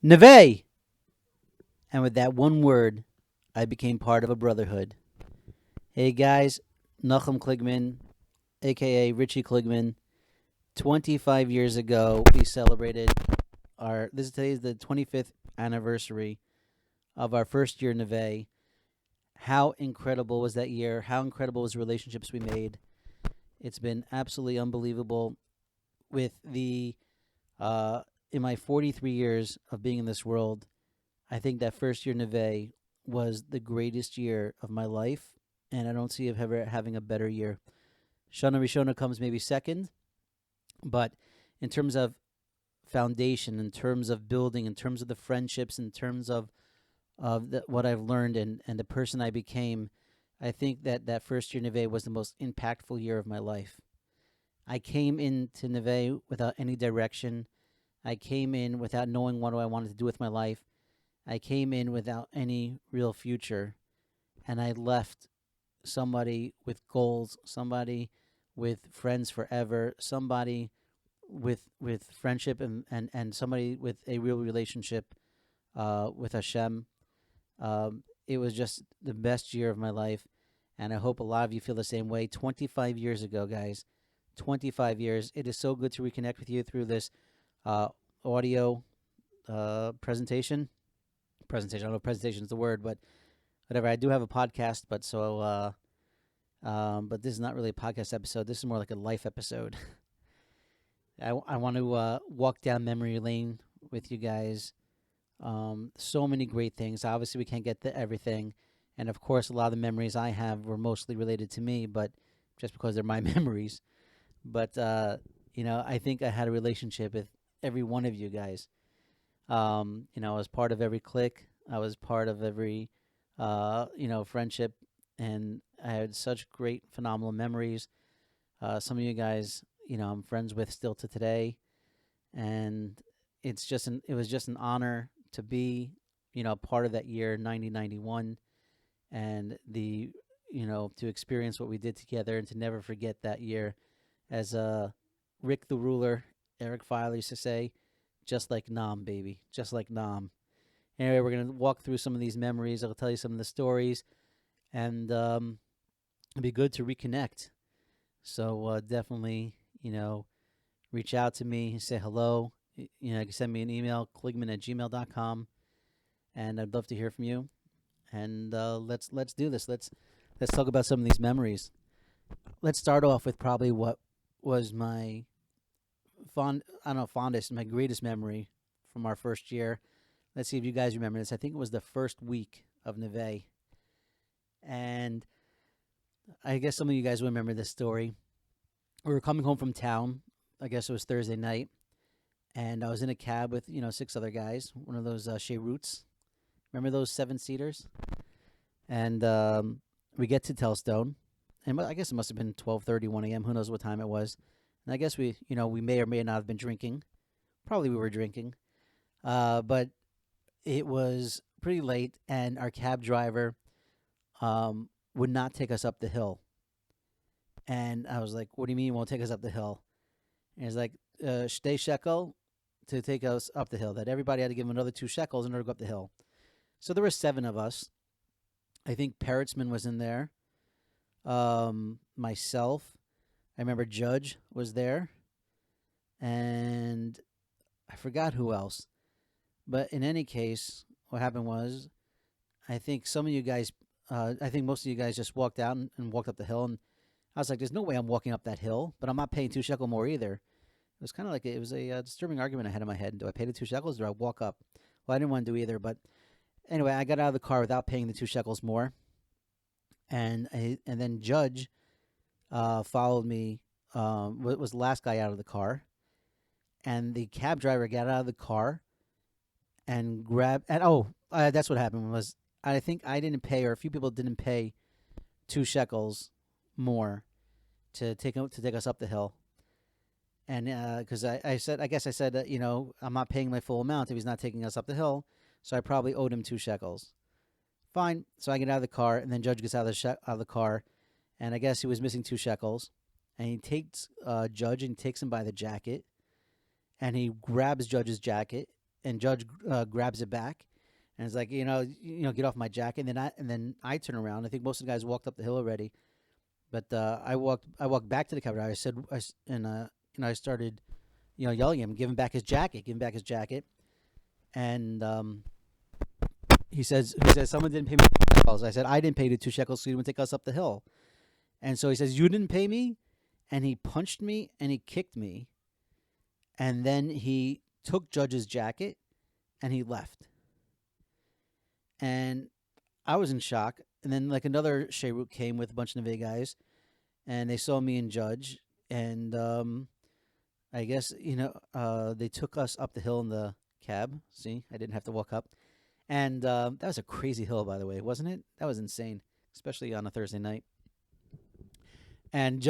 Neveh! And with that one word, I became part of a brotherhood. Hey guys, Nachum Kligman, aka Richie Kligman. 25 years ago, we celebrated today's the 25th anniversary of our first year Neveh. How incredible was that year? How incredible was the relationships we made? It's been absolutely unbelievable. With the in my 43 years of being in this world, I think that first year Neve was the greatest year of my life, and I don't see it ever having a better year. Shana Rishona comes maybe second, but in terms of foundation, in terms of building, in terms of the friendships, in terms of what I've learned and the person I became, I think that first year Neve was the most impactful year of my life. I came into Neve without any direction. I came in without knowing what I wanted to do with my life. I came in without any real future, and I left somebody with goals, somebody with friends forever, somebody with friendship and somebody with a real relationship with Hashem. It was just the best year of my life, and I hope a lot of you feel the same way. 25 years ago, guys, 25 years. It is so good to reconnect with you through this uh, audio presentation. Presentation. I don't know if presentation is the word, but whatever. I do have a podcast, but this is not really a podcast episode. This is more like a life episode. I want to walk down memory lane with you guys. So many great things. Obviously, we can't get to everything, and of course, a lot of the memories I have were mostly related to me, but just because they're my memories. But I think I had a relationship with every one of you guys. I was part of every clique. I was part of every, friendship, and I had such great, phenomenal memories. Some of you guys, I'm friends with still to today, and it was just an honor to be, part of that year, 1991, and to experience what we did together, and to never forget that year, as Rick the Ruler, Eric File used to say, just like Nam, baby, just like Nam. Anyway, we're gonna walk through some of these memories. I'll tell you some of the stories, and it'd be good to reconnect. So definitely, reach out to me, say hello. You can send me an email, kligman@gmail.com, and I'd love to hear from you. And let's do this. Let's talk about some of these memories. Let's start off with probably what was my fondest, my greatest memory from our first year. Let's see if you guys remember this. I think it was the first week of Neve, and I guess some of you guys will remember this story. We were coming home from town. I guess it was Thursday night, and I was in a cab with 6 other guys. One of those Chevroots. Remember those 7-seaters? And we get to Telstone, and I guess it must have been 12:30, 1 a.m. Who knows what time it was? And I guess we may or may not have been drinking. Probably we were drinking, but it was pretty late, and our cab driver would not take us up the hill. And I was like, "What do you mean you won't take us up the hill?" And he's like, "Stay shekel to take us up the hill." That everybody had to give him another 2 shekels in order to go up the hill. So there were 7 of us. I think Peretzman was in there. Myself. I remember Judge was there, and I forgot who else. But in any case, what happened was, I think some of you guys, I think most of you guys just walked out and walked up the hill, and I was like, "There's no way I'm walking up that hill," but I'm not paying 2 shekel more either. It was kind of like it was a disturbing argument I had in my head. Do I pay the 2 shekels or do I walk up? Well, I didn't want to do either, but anyway, I got out of the car without paying the 2 shekels more, and then Judge followed me. Was the last guy out of the car, and the cab driver got out of the car and grabbed. And that's what happened. Was I think I didn't pay, or a few people didn't pay 2 shekels more to take us up the hill. And because I said, I guess I said that I'm not paying my full amount if he's not taking us up the hill, so I probably owed him 2 shekels. Fine. So I get out of the car, and then Judge gets out of the car, and I guess he was missing 2 shekels, and he takes Judge and takes him by the jacket, and he grabs Judge's jacket, and Judge grabs it back, and it's like, get off my jacket. And then I turn around. I think most of the guys walked up the hill already, but I walked back to the cab driver. I said, I started, yelling at him, give him back his jacket, and he says someone didn't pay me 2 shekels. I said I didn't pay you 2 shekels, so you didn't take us up the hill. And so he says, you didn't pay me, and he punched me and he kicked me, and then he took Judge's jacket and he left. And I was in shock. And then like another Sheirut came with a bunch of Neveh guys, and they saw me and Judge, and I guess they took us up the hill in the cab. See, I didn't have to walk up, and that was a crazy hill, by the way, wasn't it? That was insane, especially on a Thursday night. And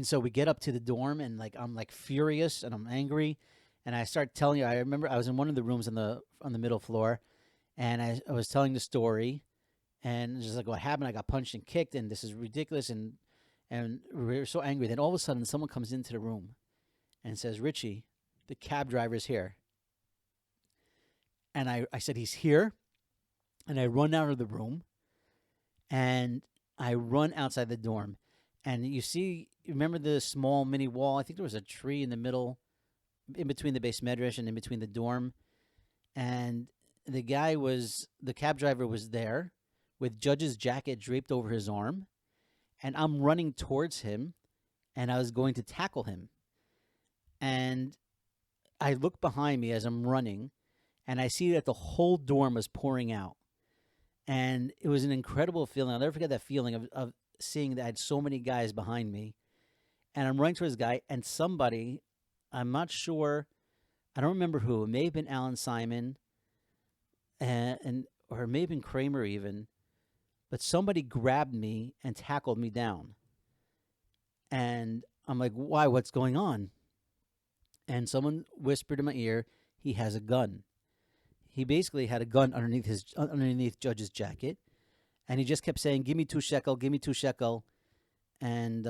so we get up to the dorm, and like I'm like furious and I'm angry, and I start telling you. I remember I was in one of the rooms on the middle floor, and I was telling the story, and just like what happened. I got punched and kicked, and this is ridiculous, and we were so angry. Then all of a sudden, someone comes into the room and says, "Richie, the cab driver's here." And I said, "He's here," and I run out of the room, and I run outside the dorm. And remember the small mini wall? I think there was a tree in the middle, in between the base medrash and in between the dorm. And the cab driver was there with Judge's jacket draped over his arm. And I'm running towards him, and I was going to tackle him. And I look behind me as I'm running, and I see that the whole dorm was pouring out. And it was an incredible feeling. I'll never forget that feeling of seeing that I had so many guys behind me, and I'm running towards this guy, and somebody, I'm not sure, I don't remember who, it may have been Alan Simon, or it may have been Kramer even, but somebody grabbed me and tackled me down. And I'm like, why? What's going on? And someone whispered in my ear, he has a gun. He basically had a gun underneath Judge's jacket. And he just kept saying, give me 2 shekel, give me 2 shekel. And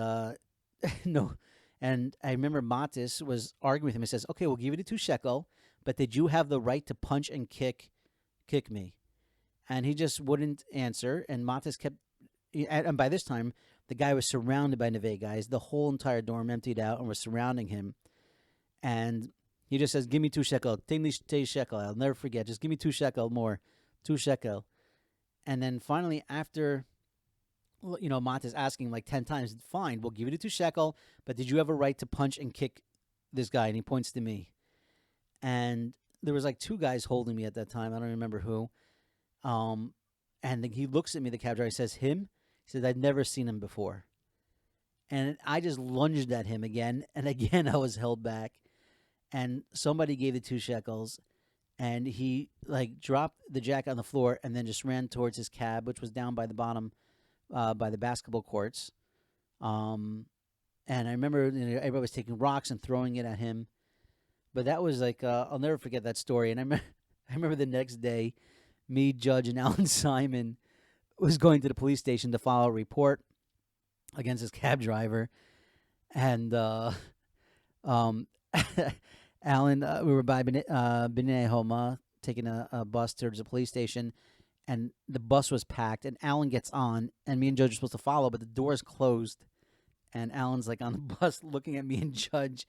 no. And I remember Matis was arguing with him. He says, okay, we'll give you the 2 shekel, but did you have the right to punch and kick me? And he just wouldn't answer. And Matis kept, and by this time, the guy was surrounded by Neveh guys. The whole entire dorm emptied out and was surrounding him. And he just says, give me 2 shekel. Take me 2 shekel. I'll never forget. Just give me 2 shekel more. 2 shekel. And then finally, after, Matt is asking like 10 times, fine, we'll give you the 2 shekel, but did you have a right to punch and kick this guy? And he points to me. And there was like 2 guys holding me at that time. I don't remember who. And then he looks at me, the cab driver, says, him? He said, I'd never seen him before. And I just lunged at him again. And again, I was held back. And somebody gave the 2 shekels. And he like dropped the jacket on the floor and then just ran towards his cab, which was down by the bottom, by the basketball courts. And I remember everybody was taking rocks and throwing it at him. But that was like, I'll never forget that story. And I remember the next day, me, Judge, and Alan Simon was going to the police station to file a report against his cab driver. And Alan, we were by B'nai Homa, taking a bus towards the police station, and the bus was packed, and Alan gets on, and me and Judge are supposed to follow, but the door is closed, and Alan's like on the bus looking at me and Judge,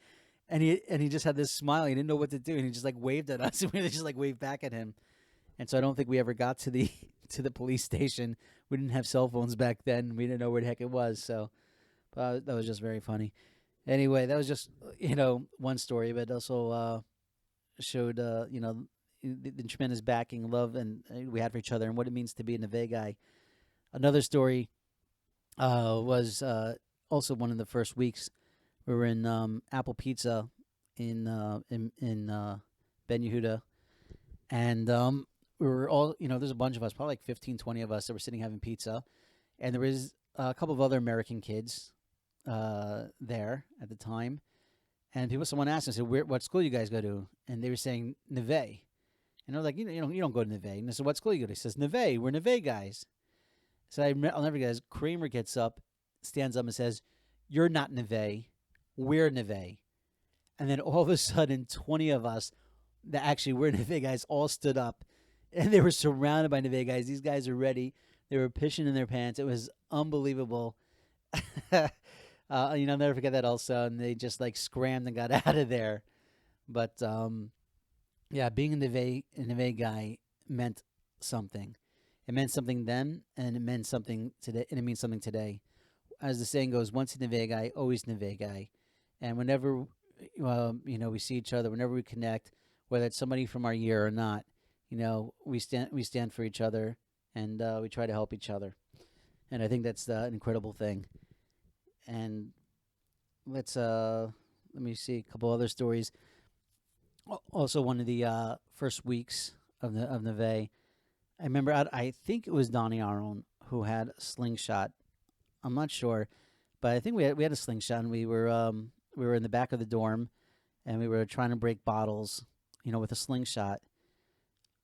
and he just had this smile. He didn't know what to do, and he just like waved at us, and we just like waved back at him. And so I don't think we ever got to the police station. We didn't have cell phones back then. We didn't know where the heck it was, so that was just very funny. Anyway, that was just, one story, but also showed, the tremendous backing, love, and we had for each other and what it means to be a Neveh guy. Another story was also one of the first weeks. We were in Apple Pizza in Ben Yehuda, and we were all, there's a bunch of us, probably like 15, 20 of us that were sitting having pizza, and there was a couple of other American kids there at the time, and someone asked us, what school you guys go to? And they were saying Neveh, and I was like, you don't go to Neveh. And I said, what school you go to? He says, Neveh, we're Neveh guys. So I'll never forget. Kramer gets up, stands up, and says, you're not Neveh, we're Neveh. And then all of a sudden, 20 of us, that actually were Neveh guys all stood up, and they were surrounded by Neveh guys. These guys are ready. They were pissing in their pants. It was unbelievable. I'll never forget that also. And they just like scrammed and got out of there. But yeah, being a Neve guy meant something. It meant something then, and it meant something today, and it means something today. As the saying goes, once a Neve guy, always Neve guy. And whenever we see each other, whenever we connect, whether it's somebody from our year or not, we stand for each other, and we try to help each other. And I think that's an incredible thing. And let me see a couple other stories. Also, one of the first weeks of Neve, I remember I think it was Donnie Aron who had a slingshot. I'm not sure, but I think we had a slingshot, and we were in the back of the dorm, and we were trying to break bottles, with a slingshot.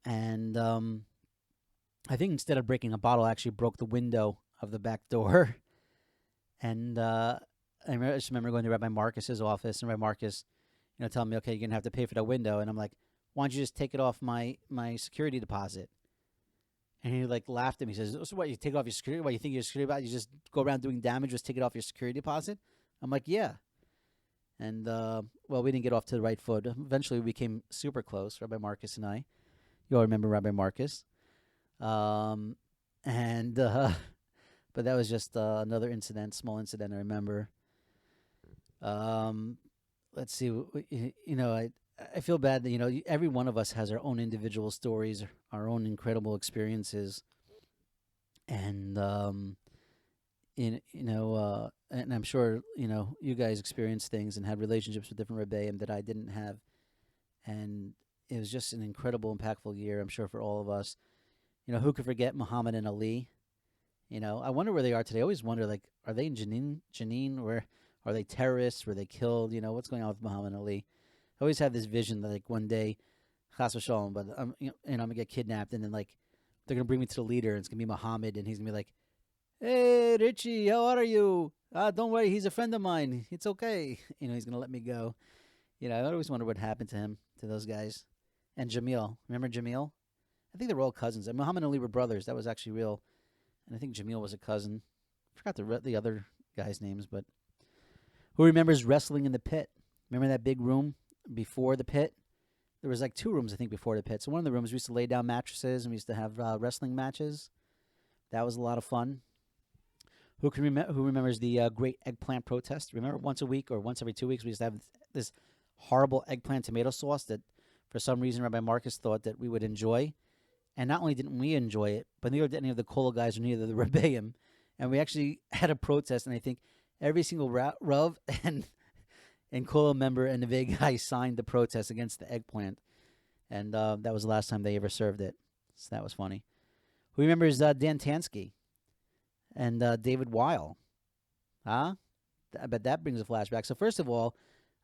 And I think instead of breaking a bottle, I actually broke the window of the back door. And I just remember going to Rabbi Marcus's office, and Rabbi Marcus, telling me, okay, you're gonna have to pay for that window. And I'm like, why don't you just take it off my security deposit? And he like laughed at me. He says, so what, you take it off your security? What, you think you're security deposit? You just go around doing damage, just take it off your security deposit? I'm like, yeah. And we didn't get off to the right foot. Eventually, we became super close, Rabbi Marcus and I. You all remember Rabbi Marcus. And but that was just another incident, small incident I remember. Let's see. I feel bad that every one of us has our own individual stories, our own incredible experiences, and and I'm sure you guys experienced things and had relationships with different rebbeim that I didn't have, and it was just an incredible, impactful year. I'm sure for all of us. Who could forget Muhammad and Ali? I wonder where they are today. I always wonder, like, are they in Jenin? Where are they terrorists? Were they killed? What's going on with Muhammad and Ali? I always have this vision that like one day, chas v'shalom, but I'm gonna get kidnapped, and then like they're gonna bring me to the leader, and it's gonna be Muhammad, and he's gonna be like, "Hey, Richie, how are you? Don't worry, he's a friend of mine. It's okay." He's gonna let me go. I always wonder what happened to him, to those guys. And Jamil, remember Jamil? I think they were all cousins. And Muhammad and Ali were brothers. That was actually real. And I think Jamil was a cousin. I forgot the other guys' names, but who remembers wrestling in the pit? Remember that big room before the pit? There was like 2 rooms, I think, before the pit. So one of the rooms we used to lay down mattresses, and we used to have wrestling matches. That was a lot of fun. Who remembers the great eggplant protest? Remember once a week or once every 2 weeks we used to have this horrible eggplant tomato sauce that for some reason Rabbi Marcus thought that we would enjoy. And not only didn't we enjoy it, but neither did any of the Kola guys or neither the Rebbeim. And we actually had a protest, and I think every single Rav and Kola member and the Neve guy signed the protest against the eggplant. And that was the last time they ever served it. So that was funny. Who remembers Dan Tansky and David Weil? Huh? I bet that brings a flashback. So first of all,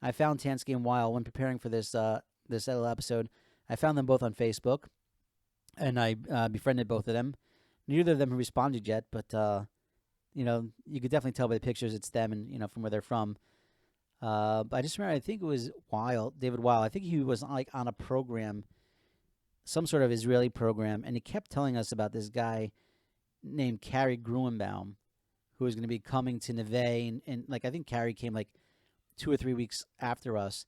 I found Tansky and Weil when preparing for this little episode. I found them both on Facebook. And I befriended both of them. Neither of them have responded yet, but you could definitely tell by the pictures it's them, and from where they're from. But I just remember, I think it was David Weil. I think he was like on a program, some sort of Israeli program, and he kept telling us about this guy named Carrie Gruenbaum, who was going to be coming to Neveh, and like I think Carrie came like 2 or 3 weeks after us,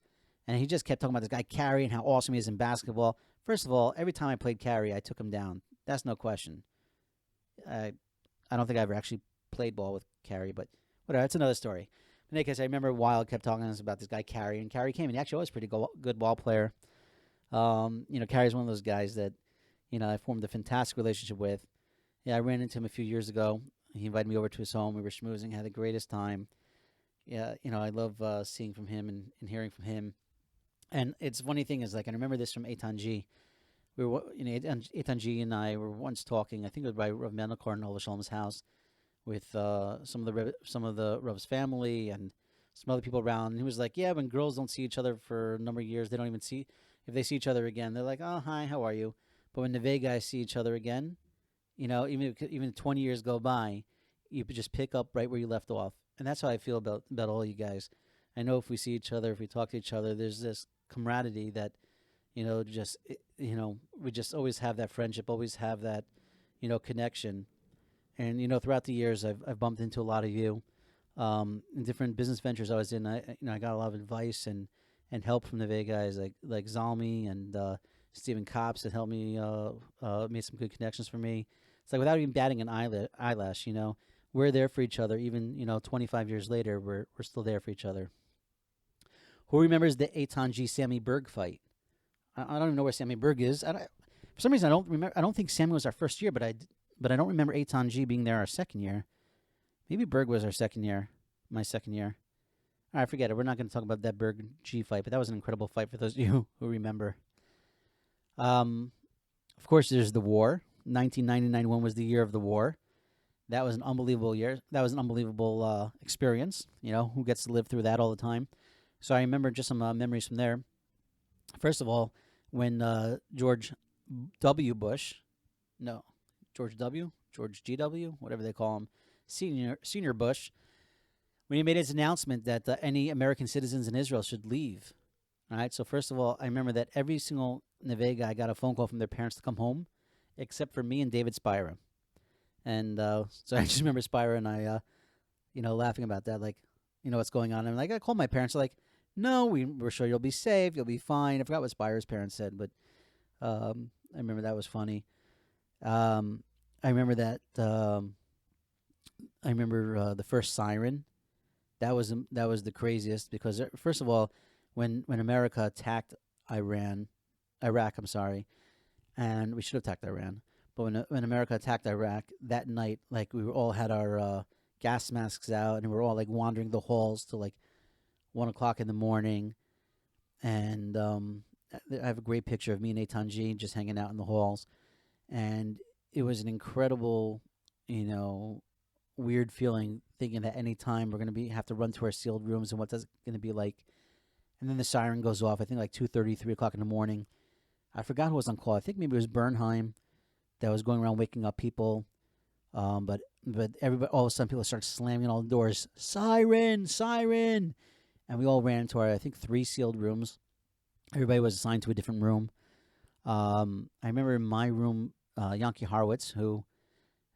and he just kept talking about this guy Carrie and how awesome he is in basketball. First of all, every time I played Carrie, I took him down. That's no question. I don't think I ever actually played ball with Carrie, but whatever. That's another story. In any case, I remember Wild kept talking to us about this guy Carrie, and Carrie came, and he actually was a pretty good ball player. Carrie's one of those guys that, I formed a fantastic relationship with. Yeah, I ran into him a few years ago. He invited me over to his home. We were schmoozing, had the greatest time. Yeah, I love seeing from him and hearing from him. And it's funny thing is, like, I remember this from Eitan G. We were, Eitan G and I were once talking. I think it was by Rav Menachor in Olav Shalom's house with some of the Rav's family and some other people around. And he was like, "Yeah, when girls don't see each other for a number of years, they don't even see if they see each other again. They're like, oh, hi, how are you? But when the Neve guys see each other again, even 20 years go by, you just pick up right where you left off. And that's how I feel about all you guys. I know if we see each other, if we talk to each other, there's this camaraderie that, Just we just always have that friendship, always have that connection. And throughout the years, I've bumped into a lot of you in different business ventures I was in. I got a lot of advice and help from the Neveh guys like Zalmi and Stephen Cops that helped me made some good connections for me. It's like without even batting an eyelash, we're there for each other. Even 25 years later, we're still there for each other. Who remembers the Eitan G Sammy Berg fight? I don't even know where Sammy Berg is. For some reason, I don't remember. I don't think Sammy was our first year, but I don't remember Eitan G being there our second year. Maybe Berg was our second year, my second year. All right, forget it. We're not going to talk about that Berg G fight, but that was an incredible fight for those of you who remember. Of course, there's the war. 1990-91 was the year of the war. That was an unbelievable year. That was an unbelievable experience. Who gets to live through that all the time? So I remember just some memories from there. First of all, when George W. Bush, no, George W., George G.W., whatever they call him, Senior Bush, when he made his announcement that any American citizens in Israel should leave. All right, so first of all, I remember that every single Neveh guy got a phone call from their parents to come home, except for me and David Spira. And so I just remember Spira and I, laughing about that, like, what's going on. And I called my parents, like, no, we're sure you'll be safe, you'll be fine. I forgot what Spira's parents said, but I remember that was funny. I remember that. I remember the first siren. That was the craziest because first of all, when America attacked Iraq, I'm sorry, and we should have attacked Iran. But when America attacked Iraq that night, like we all had our gas masks out and we were all like wandering the halls till like 1 o'clock in the morning. And I have a great picture of me and Eitan just hanging out in the halls, and it was an incredible, weird feeling thinking that any time we're gonna have to run to our sealed rooms and what that's gonna be like. And then the siren goes off. I think like 2:30, 3 o'clock in the morning. I forgot who was on call. I think maybe it was Bernheim that was going around waking up people. But everybody, all of a sudden, people start slamming all the doors. Siren, siren, and we all ran into our, I think, 3 sealed rooms. Everybody was assigned to a different room. I remember in my room, Yankee Horowitz,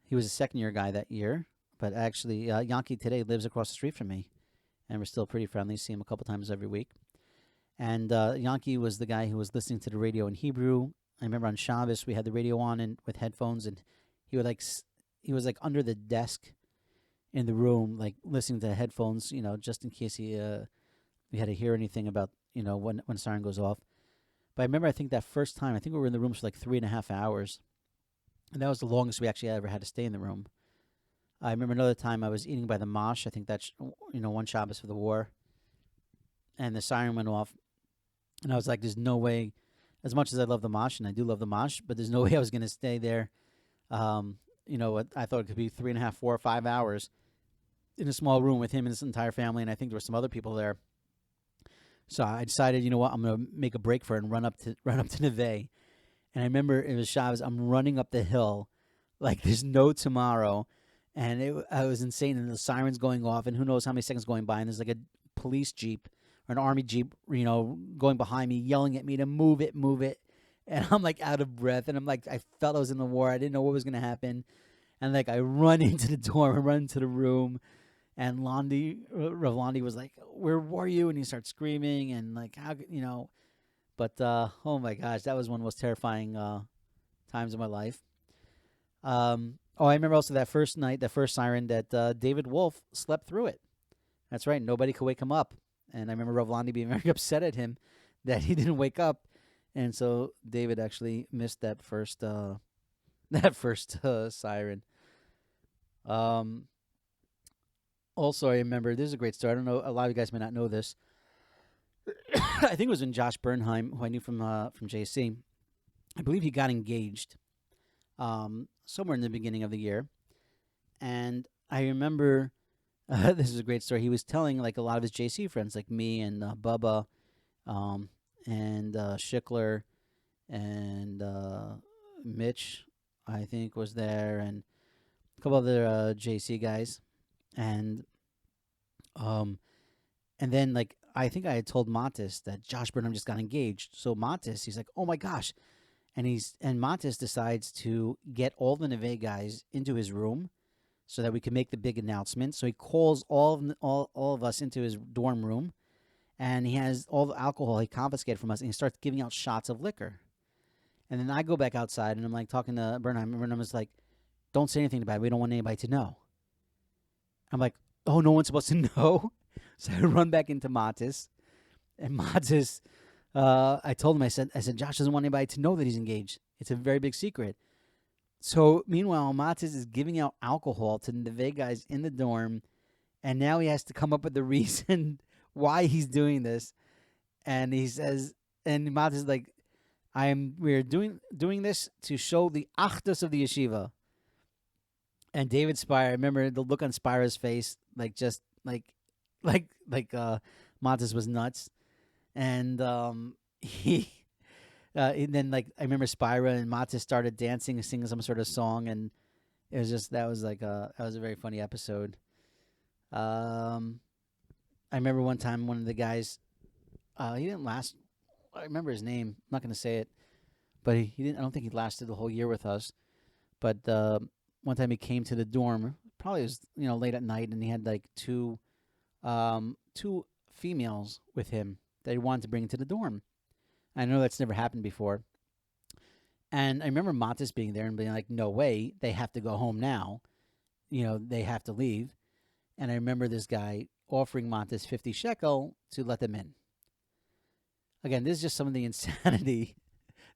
he was a second-year guy that year, but actually, Yankee today lives across the street from me, and we're still pretty friendly. See him a couple times every week. And Yankee was the guy who was listening to the radio in Hebrew. I remember on Shabbos we had the radio on and with headphones, and he was like under the desk in the room, like listening to headphones, just in case we had to hear anything about when siren goes off. But I remember, I think that first time, I think we were in the rooms for like 3.5 hours, and that was the longest we actually ever had to stay in the room. I remember another time I was eating by the mosh. I think that's one Shabbos for the war, and the siren went off. And I was like, there's no way, as much as I love the mosh, and I do love the mosh, but there's no way I was going to stay there. I thought it could be 3.5, 4, 5 hours in a small room with him and his entire family, and I think there were some other people there. So I decided, you know what, I'm going to make a break for it and run up to Neveh. And I remember it was Shabbos. I'm running up the hill like there's no tomorrow, and I was insane. And the siren's going off, and who knows how many seconds going by, and there's like a police jeep or an army jeep, going behind me, yelling at me to move it. And I'm like out of breath. And I'm like, I felt I was in the war. I didn't know what was going to happen. And like, I run into the door, I run into the room. And Rav Londi was like, where were you? And he started screaming and like, how, but, oh my gosh, that was one of the most terrifying times of my life. I remember also that first night, the first siren that David Wolf slept through it. That's right. Nobody could wake him up. And I remember Rav Londi being very upset at him that he didn't wake up. And so David actually missed that first siren. Also, I remember, this is a great story. I don't know, a lot of you guys may not know this. I think it was when Josh Bernheim, who I knew from JC. I believe he got engaged somewhere in the beginning of the year. And I remember, this is a great story. He was telling like a lot of his JC friends, like me and Bubba, and Schickler, and Mitch, I think, was there, and a couple other JC guys, and then like I think I had told Montes that Josh Burnham just got engaged. So Montes, he's like, "Oh my gosh!" And Montes decides to get all the Neveh guys into his room so that we can make the big announcement. So he calls all of us into his dorm room, and he has all the alcohol he confiscated from us, and he starts giving out shots of liquor. And then I go back outside, and I'm like talking to Burnham, and Burnham is like, "Don't say anything about it. We don't want anybody to know." I'm like, "Oh, no one's supposed to know." So I run back into Montes, and Montes, I told him, I said, Josh doesn't want anybody to know that he's engaged. It's a very big secret. So meanwhile, Matis is giving out alcohol to the Neveh guys in the dorm, and now he has to come up with the reason why he's doing this. And he says, and Matis is like, we're doing this to show the achdus of the yeshiva. And David Spire, I remember the look on Spire's face, like just like Matis was nuts, and he. And then, like, I remember Spira and Matis started dancing and singing some sort of song, and it was just that was a very funny episode. I remember one time one of the guys, he didn't last. I remember his name. I'm not going to say it, but he didn't. I don't think he lasted the whole year with us. But one time he came to the dorm, probably it was late at night, and he had like two females with him that he wanted to bring into the dorm. I know that's never happened before. And I remember Montes being there and being like, "No way, they have to go home now. They have to leave." And I remember this guy offering Montes 50 shekel to let them in. Again, this is just some of the insanity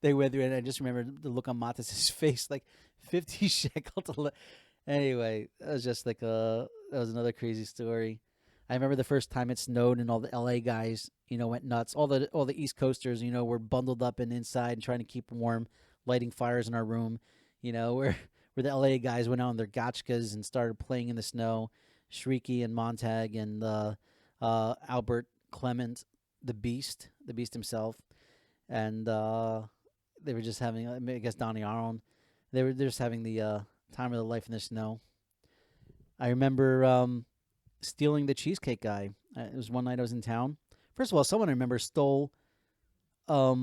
they went through. And I just remember the look on Montes' face, like 50 shekel to let. Anyway, that was just like that was another crazy story. I remember the first time it snowed and all the LA guys, went nuts. All the East Coasters, were bundled up and inside and trying to keep warm, lighting fires in our room. Where the LA guys went out on their gotchkas and started playing in the snow. Shrieky and Montag and Albert Clement, the Beast himself, and they were just having, I guess, Donnie Aron. They're just having the time of their life in the snow. I remember stealing the cheesecake guy. It was one night I was in town. First of all, someone I remember stole, I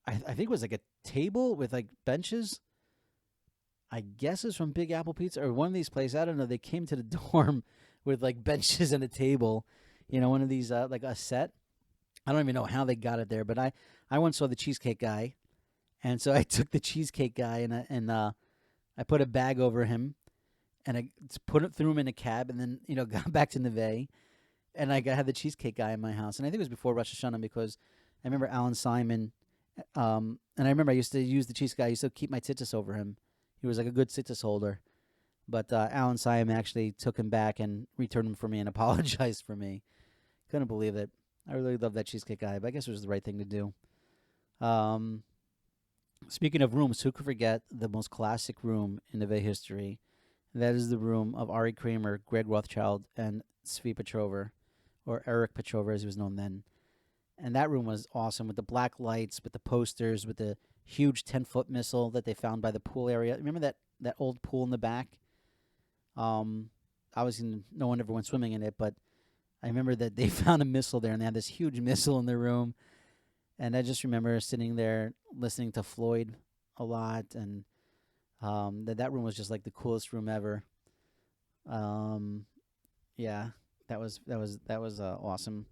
think it was like a table with like benches. I guess it's from Big Apple Pizza or one of these places. I don't know. They came to the dorm with like benches and a table, one of these like a set. I don't even know how they got it there, but I once saw the cheesecake guy, and so I took the cheesecake guy and I put a bag over him. And I threw him in a cab, and then got back to Neveh, and I had the cheesecake guy in my house, and I think it was before Rosh Hashanah because I remember Alan Simon, and I remember I used to use the cheesecake guy. I used to keep my tzitzis over him. He was like a good tzitzis holder, but Alan Simon actually took him back and returned him for me and apologized for me. Couldn't believe it. I really love that cheesecake guy, but I guess it was the right thing to do. Speaking of rooms, who could forget the most classic room in Neveh history? That is the room of Ari Kramer, Greg Rothschild, and Tzvi Petrover, or Eric Petrover as he was known then. And that room was awesome with the black lights, with the posters, with the huge 10-foot missile that they found by the pool area. Remember that old pool in the back? Obviously, no one ever went swimming in it, but I remember that they found a missile there, and they had this huge missile in the room. And I just remember sitting there listening to Floyd a lot, and that room was just like the coolest room ever. Yeah, that was awesome.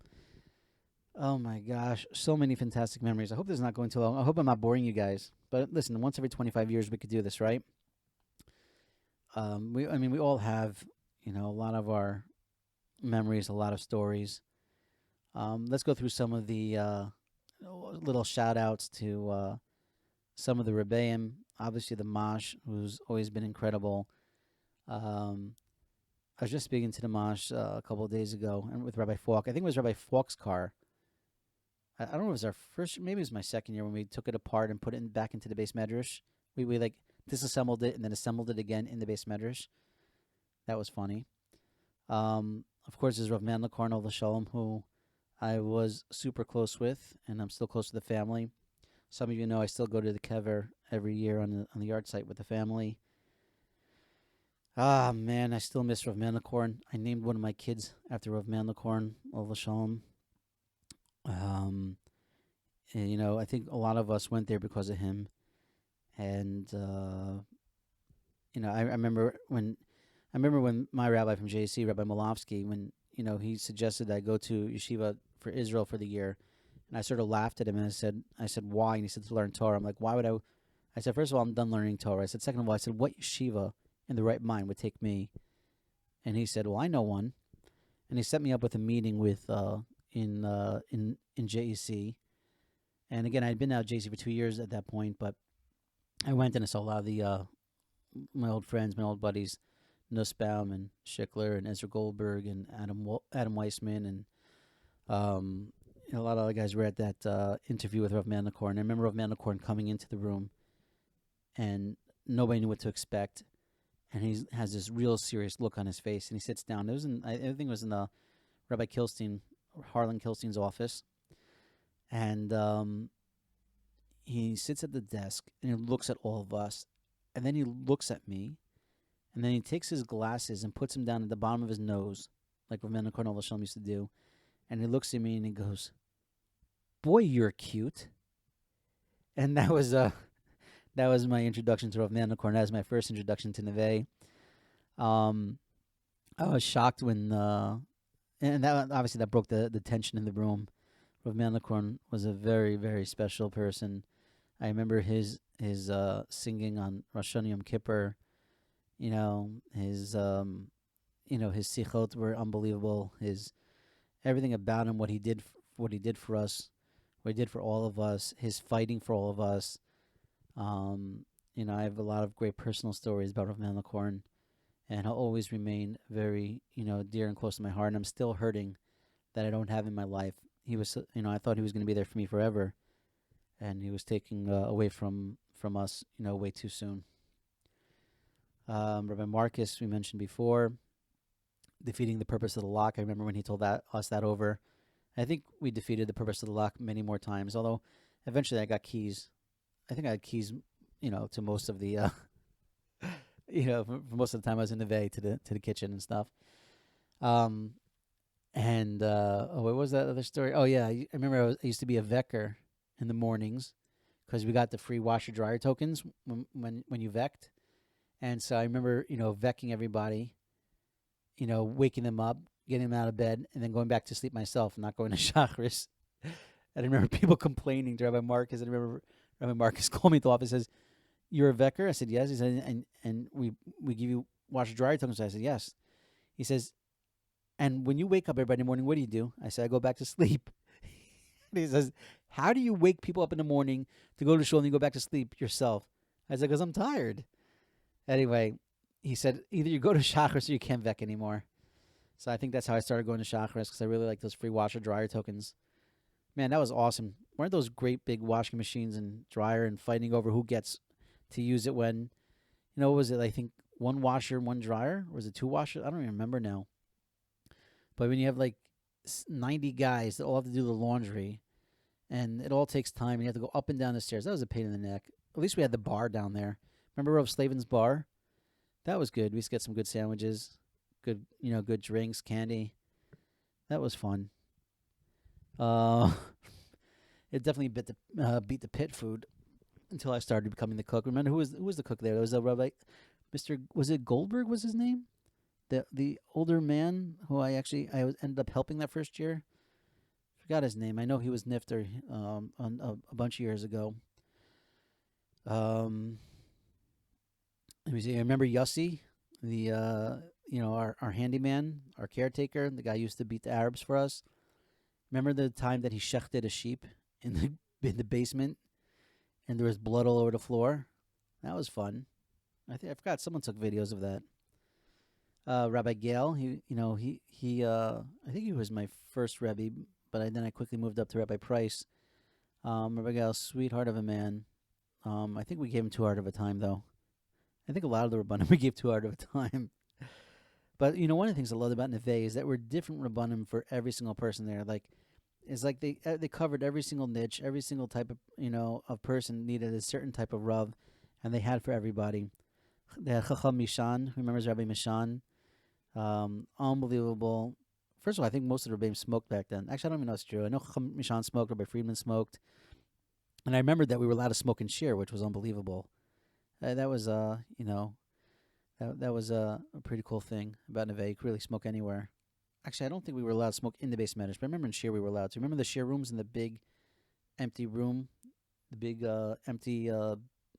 Oh my gosh, so many fantastic memories. I hope this is not going too long. I hope I'm not boring you guys. But listen, once every 25 years we could do this, right? We all have, a lot of our memories, a lot of stories. Let's go through some of the little shout outs to some of the Rebbeim. Obviously, the Mash, who's always been incredible. I was just speaking to the Mash a couple of days ago, and with Rabbi Falk. I think it was Rabbi Falk's car. I don't know if it was our first, maybe it was my second year when we took it apart and put it back into the base medrash. We like disassembled it and then assembled it again in the base medrash. That was funny. Of course, there's Rav Man Lakarno L'Shalom, who I was super close with, and I'm still close to the family. Some of you know I still go to the kever every year on the yard site with the family. Ah, man, I still miss Rav Manlikorn. I named one of my kids after Rav Manlikorn, L'Shalom. Um, and, I think a lot of us went there because of him. And I remember when my rabbi from JC, Rabbi Malofsky, when he suggested I go to yeshiva for Israel for the year, and I sort of laughed at him and I said why, and he said to learn Torah. I'm like, why would I? I said, first of all, I'm done learning Torah. I said, second of all, I said, what yeshiva in the right mind would take me? And he said, well, I know one, and he set me up with a meeting with in JEC. And again, I had been out JC for 2 years at that point, but I went and I saw a lot of the my old friends, my old buddies, Nussbaum and Schickler and Ezra Goldberg and Adam Weissman and a lot of other guys were at that interview with Rav Mandelkorn. I remember Rav Mandelkorn coming into the room, and nobody knew what to expect. And he has this real serious look on his face, and he sits down. I think it was in the Rabbi Kilstein, Harlan Kilstein's office, and he sits at the desk and he looks at all of us, and then he looks at me, and then he takes his glasses and puts them down at the bottom of his nose, like Rav Menachem Oval Shalom used to do, and he looks at me and he goes, "Boy, you're cute." And that was my introduction to Rav Menachem. That was my first introduction to Neveh. I was shocked when, and that obviously that broke the tension in the room. Rav Menachem was a very, very special person. I remember his singing on Rosh Hashanah Yom Kippur. His his sichot were unbelievable. His everything about him, what he did for us, what he did for all of us, his fighting for all of us. I have a lot of great personal stories about Rav Menachem, and he'll always remain very, dear and close to my heart. And I'm still hurting that I don't have in my life. He was, I thought he was going to be there for me forever, and he was taken away from us, way too soon. Rabbi Marcus, we mentioned before, defeating the purpose of the lock. I remember when he told us that over. I think we defeated the purpose of the lock many more times, although eventually I got keys. I think I had keys, to most of the, for most of the time I was in the Neveh to the kitchen and stuff. What was that other story? Oh yeah, I remember I used to be a vecker in the mornings because we got the free washer dryer tokens when you vecked, and so I remember vecking everybody, waking them up, getting them out of bed, and then going back to sleep myself, not going to chakras. And I remember people complaining to Rabbi Marcus. And I remember Rabbi Marcus called me to the office and says, "You're a vecker?" I said, "Yes." He said, and we give you washer dryer tokens. I said, "Yes." He says, "And when you wake up every morning, what do?" I said, "I go back to sleep." And he says, "How do you wake people up in the morning to go to shul and you go back to sleep yourself?" I said, "Because I'm tired." Anyway, he said, "Either you go to chakras or you can't vec anymore." So I think that's how I started going to chakras, because I really like those free washer dryer tokens. Man, that was awesome. Weren't those great big washing machines and dryer and fighting over who gets to use it when, what was it? I think one washer, one dryer? Or was it two washers? I don't even remember now. But when you have like 90 guys that all have to do the laundry, and it all takes time, and you have to go up and down the stairs, that was a pain in the neck. At least we had the bar down there. Remember Rav Slavin's bar? That was good. We used to get some good sandwiches, good drinks, candy. That was fun. It definitely beat the pit food until I started becoming the cook. Remember who was the cook there? There was a Rabbi, was it Goldberg was his name? The older man who ended up helping that first year. Forgot his name. I know he was nifter on a bunch of years ago. Let me see. I remember Yossi, the our handyman, our caretaker, the guy who used to beat the Arabs for us. Remember the time that he shechted a sheep in the basement, and there was blood all over the floor? That was fun. I forgot someone took videos of that. Rabbi Gale, I think he was my first Rebbe, but then I quickly moved up to Rabbi Price. Rabbi Gale, sweetheart of a man. I think we gave him too hard of a time, though. I think a lot of the Rabbanim we gave too hard of a time. But, one of the things I love about Neveh is that we're different Rabbanim for every single person there. It's like they covered every single niche, every single type of, of person needed a certain type of Rav, and they had for everybody. They had Chacham Mishan, who remembers Rabbi Mishan. Unbelievable First of all, I think most of the Rebbeim smoked back then. Actually, I don't even know if it's true. I know Chacham Mishan smoked, Rabbi Friedman smoked, and I remembered that we were allowed to smoke in shir, which was unbelievable. That was, that was a pretty cool thing about Neveh. You could really smoke anywhere. Actually, I don't think we were allowed to smoke in the base medrash, but I remember in shir we were allowed to. Remember the shir rooms in the big empty room, the big empty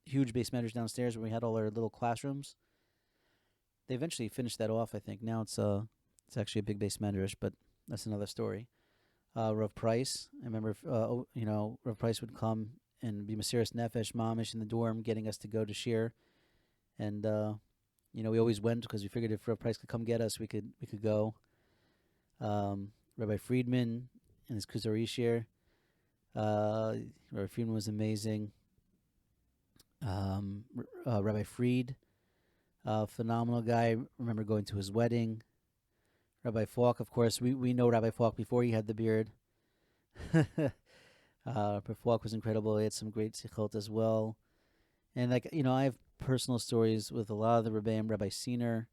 huge base medrash downstairs where we had all our little classrooms. They eventually finished that off, I think. Now it's actually a big base medrash, but that's another story. Rav Price, I remember, Rav Price would come and be Mesiras Nefesh Mamish in the dorm, getting us to go to shir, and we always went because we figured if Rav Price could come get us, we could go. Rabbi Friedman and his Kuzari shir. Rabbi Friedman was amazing. Rabbi Fried, phenomenal guy. Remember going to his wedding. Rabbi Falk, of course, we know Rabbi Falk before he had the beard. Rabbi Falk was incredible. He had some great sichot as well. And I have personal stories with a lot of the Rebbeim. Rabbi Siner.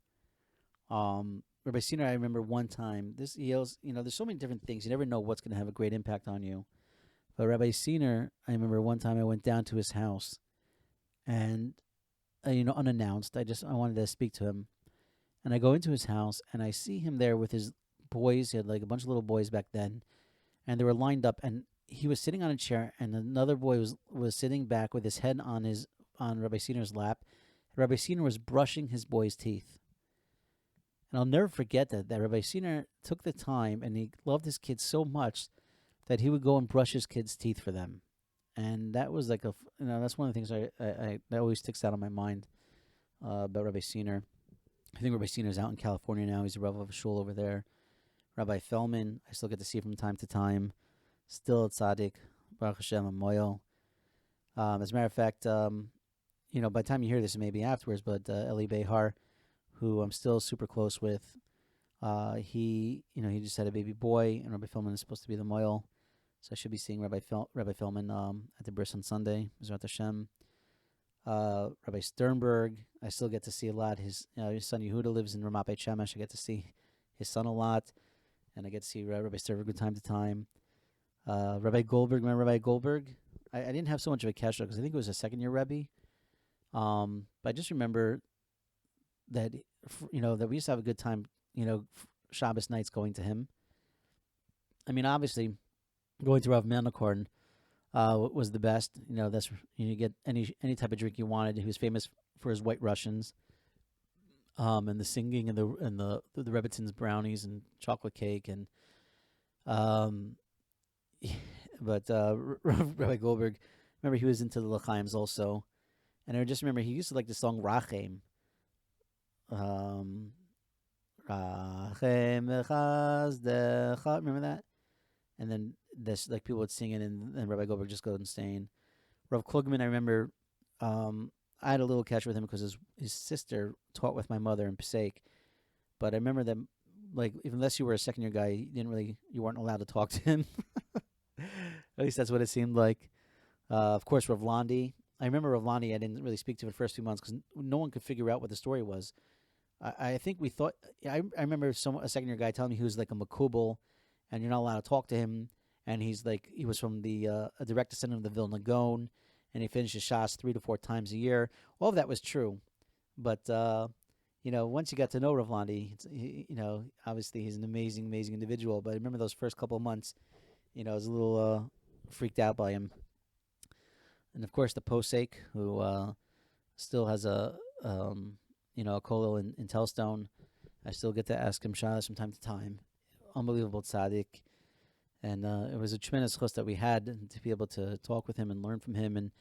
Rabbi Siner, I remember one time. There's so many different things. You never know what's going to have a great impact on you. But Rabbi Siner, I remember one time I went down to his house, and unannounced. I wanted to speak to him, and I go into his house and I see him there with his boys. He had like a bunch of little boys back then, and they were lined up. And he was sitting on a chair, and another boy was sitting back with his head on Rabbi Siner's lap. Rabbi Siner was brushing his boy's teeth. And I'll never forget that Rabbi Siner took the time, and he loved his kids so much that he would go and brush his kids' teeth for them. And that was like that's one of the things that always sticks out in my mind about Rabbi Siner. I think Rabbi Siner's out in California now. He's a Rav of a shul over there. Rabbi Feldman, I still get to see from time to time. Still at Tzaddik, Baruch Hashem, and Moyel. As a matter of fact, by the time you hear this, maybe afterwards, but Eli Behar, who I'm still super close with, he just had a baby boy, and Rabbi Feldman is supposed to be the Moyel. So I should be seeing Rabbi Feldman at the bris on Sunday, Mizrat Hashem. Rabbi Sternberg, I still get to see a lot. His son Yehuda lives in Ramat Beit Shemesh. I get to see his son a lot, and I get to see Rabbi Sternberg from time to time. Rabbi Goldberg, remember Rabbi Goldberg? I didn't have so much of a kasha because I think it was a second-year Rebbe. But I just remember that that we used to have a good time, Shabbos nights going to him. I mean, obviously, going to Rav Melnikorn was the best. That's you get any type of drink you wanted. He was famous for his White Russians, and the singing and the Rebbitzins brownies and chocolate cake and but Rabbi Goldberg, remember he was into the L'chaims also, and I just remember he used to like the song Rachem. Rachem Echazdecha, remember that? And then this, like, people would sing it, and Rabbi Goldberg just go insane. Rav Klugman, I remember, I had a little catch with him because his sister taught with my mother in Pesach. But I remember that, like, unless you were a second-year guy, you weren't allowed to talk to him. At least that's what it seemed like. Of course, Rav Londi. I remember Rav Londi, I didn't really speak to for the first few months because no one could figure out what the story was. I think we thought, I remember a second-year guy telling me he was like a makubal, and you're not allowed to talk to him. And he was from the a direct descendant of the Vilna Gaon, and he finished his Shas 3 to 4 times a year. All of that was true, but once you got to know Rav Londi, obviously he's an amazing, amazing individual. But I remember those first couple of months, I was a little freaked out by him. And of course, the Posek, who still has a kollel in Telstone. I still get to ask him Shas from time to time. Unbelievable tzaddik. And it was a tremendous chus that we had to be able to talk with him and learn from him. And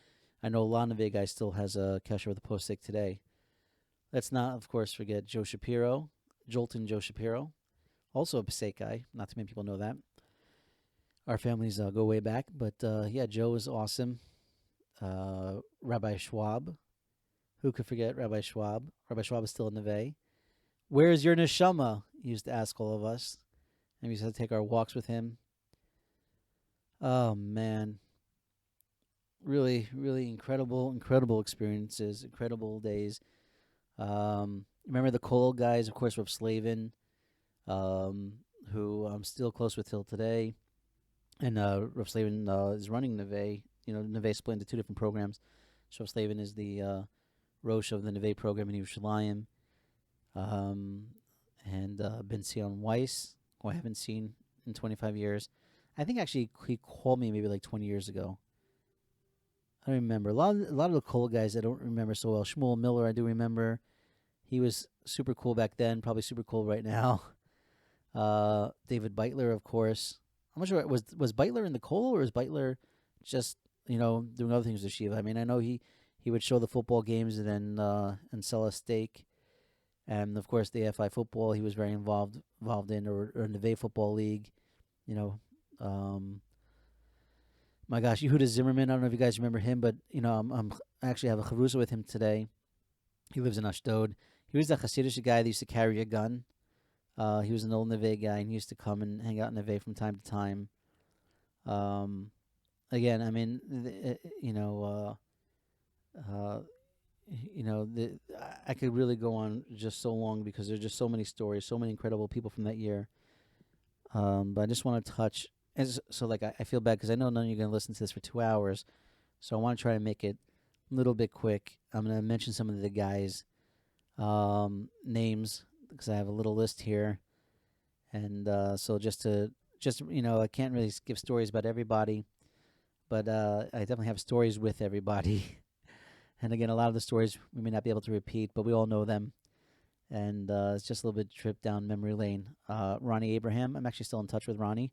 I know Lanavig guy still has a kesher with the Posek today. Let's not, of course, forget Joe Shapiro, Jolton Joe Shapiro, also a Pesach guy. Not too many people know that. Our families go way back. But, Joe is awesome. Rabbi Schwab. Who could forget Rabbi Schwab? Rabbi Schwab is still in Neveh. Where is your neshama? He used to ask all of us. And we used to take our walks with him. Oh, man. Really, really incredible experiences, incredible days. Remember the Kollel guys, of course, Rav Slavin, who I'm still close with till today. And Rav Slavin is running Neveh. Neveh split into two different programs. So Rav Slavin is the Rosh of the Neveh program in Yerushalayim. Um, and Ben Sion Weiss, who I haven't seen in 25 years. I think actually he called me maybe like 20 years ago. I don't remember. A lot of the cool guys I don't remember so well. Shmuel Miller, I do remember. He was super cool back then, probably super cool right now. David Beitler, of course. I'm not sure, was Beitler in the Kol, or was Beitler just doing other things with Shiva? I mean, I know he would show the football games and then and sell a steak, and of course the FI football he was very involved in, or in the Vay Football League. You know, my gosh, Yehuda Zimmerman. I don't know if you guys remember him, but I actually have a chavrusa with him today. He lives in Ashdod. He was the Hasidic guy that used to carry a gun. He was an old Neveh guy, and he used to come and hang out in Neveh from time to time. Again, I mean, I could really go on just so long because there's just so many stories, so many incredible people from that year. But I just want to touch, I feel bad because I know none of you are going to listen to this for 2 hours, so I want to try to make it a little bit quick. I'm going to mention some of the guys' names because I have a little list here, and so I can't really give stories about everybody, but I definitely have stories with everybody. And again, a lot of the stories we may not be able to repeat, but we all know them. And it's just a little bit trip down memory lane. Ronnie Abraham, I'm actually still in touch with Ronnie.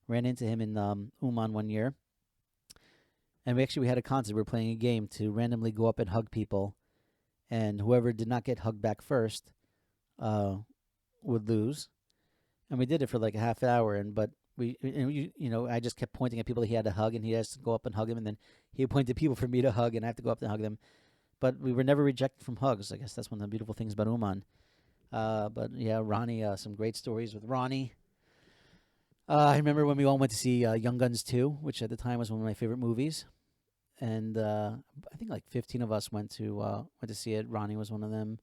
Ran into him in Uman one year. And we had a concert. We were playing a game to randomly go up and hug people. And whoever did not get hugged back first would lose. And we did it for like a half hour. But I just kept pointing at people that he had to hug, and he has to go up and hug him. And then he pointed people for me to hug, and I have to go up and hug them. But we were never rejected from hugs. I guess that's one of the beautiful things about Uman. But yeah, Ronnie, some great stories with Ronnie. I remember when we all went to see Young Guns 2, which at the time was one of my favorite movies. And I think like 15 of us went to see it. Ronnie was one of them.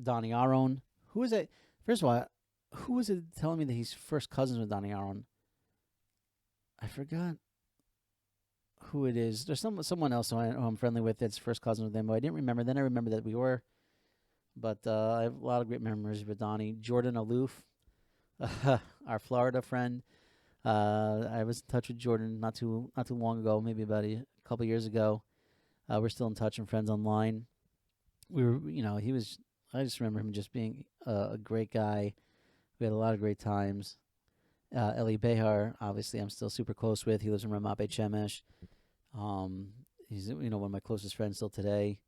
Donnie Aron. Who was it? First of all, who was it telling me that he's first cousins with Donnie Aron? I forgot who it is. There's someone else who I'm friendly with that's first cousin with him, but I didn't remember. Then I remember that we were. But I have a lot of great memories with Donnie. Jordan Aloof, our Florida friend. I was in touch with Jordan not too long ago, maybe about a couple years ago. We're still in touch and friends online. We were, he was. I just remember him just being a great guy. We had a lot of great times. Eli Behar, obviously, I'm still super close with. He lives in Ramat Beit Shemesh. He's one of my closest friends still today.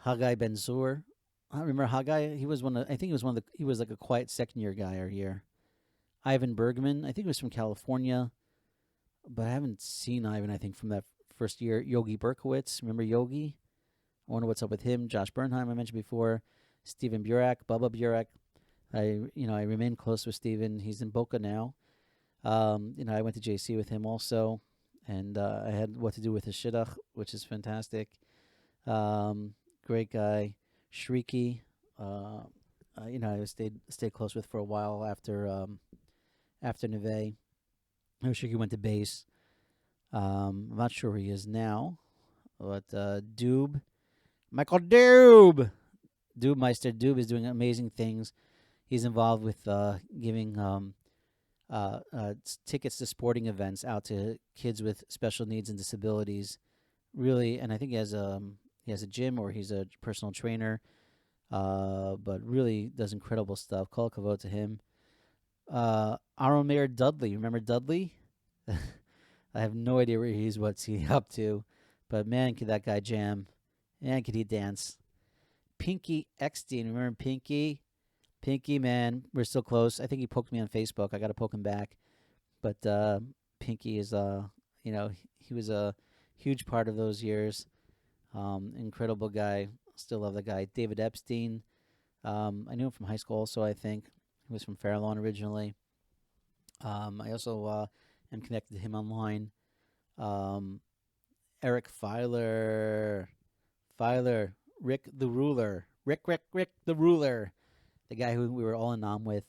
Haggai Ben Zur. I remember Haggai. He was he was like a quiet second year guy our year. Ivan Bergman. I think he was from California, but I haven't seen Ivan. I think from that first year. Yogi Berkowitz. Remember Yogi? I wonder what's up with him. Josh Bernheim, I mentioned before. Stephen Burak, Bubba Burak. I remain close with Stephen. He's in Boca now. I went to JC with him also, and I had what to do with his shidduch, which is fantastic. Great guy. Shrieky, I stayed close with for a while after Neveh. Shrieky went to base. I'm not sure where he is now, but Doob, Michael Doob Meister. Doob is doing amazing things. He's involved with giving tickets to sporting events out to kids with special needs and disabilities. Really, and I think he has a gym, or he's a personal trainer, but really does incredible stuff. Kol kavod to him. Aaron Mayer Dudley. Remember Dudley? I have no idea what's he up to, but man, could that guy jam. Man, could he dance. Pinky Eckstein. Remember Pinky? Pinky, man, we're still close. I think he poked me on Facebook. I got to poke him back. But Pinky is, he was a huge part of those years. Incredible guy. Still love the guy. David Epstein. I knew him from high school also, I think. He was from Fairlawn originally. I also am connected to him online. Eric Filer. Rick the Ruler. Rick the Ruler. The guy who we were all in Nam with.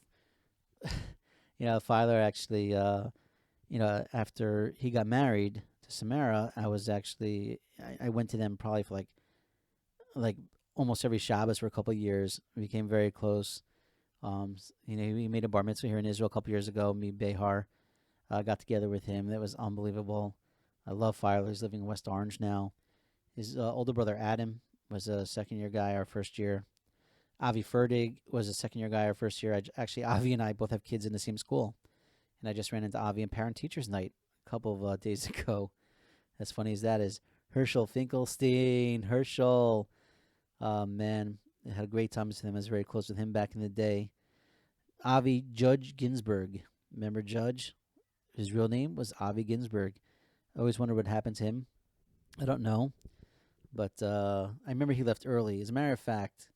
Filer actually, after he got married to Samara, I went to them probably for like almost every Shabbos for a couple of years. We became very close. He made a bar mitzvah here in Israel a couple years ago. Me, Behar, got together with him. That was unbelievable. I love Filer. He's living in West Orange now. His older brother Adam was a second year guy our first year. Avi Ferdig was a second year guy our first year. Actually, Avi and I both have kids in the same school. And I just ran into Avi in Parent Teachers Night a couple of days ago. As funny as that is, Herschel Finkelstein. Herschel. Man, I had a great time with him. I was very close with him back in the day. Avi Judge Ginsburg. Remember Judge? His real name was Avi Ginsburg. I always wonder what happened to him. I don't know. But I remember he left early. As a matter of fact,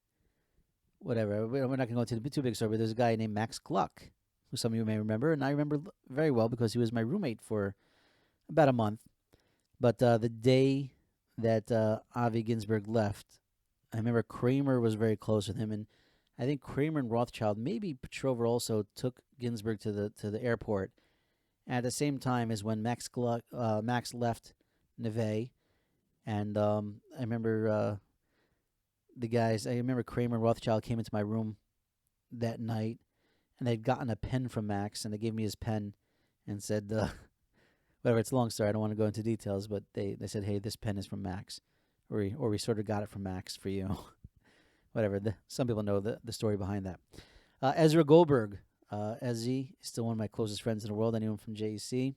whatever. We're not going to go into the too big story, but there's a guy named Max Gluck, who some of you may remember, and I remember very well because he was my roommate for about a month. But the day that Avi Ginsburg left, I remember Kramer was very close with him, and I think Kramer and Rothschild, maybe Petrover also, took Ginsburg to the airport. And at the same time as when Max left Neveh, and I remember the guys. I remember Kramer and Rothschild came into my room that night, and they'd gotten a pen from Max, and they gave me his pen, and said, "Whatever." It's a long story. I don't want to go into details, but they said, "Hey, this pen is from Max, or we sort of got it from Max for you." Whatever. Some people know the story behind that. Ezra Goldberg. Ezzy is still one of my closest friends in the world. I knew him from JEC.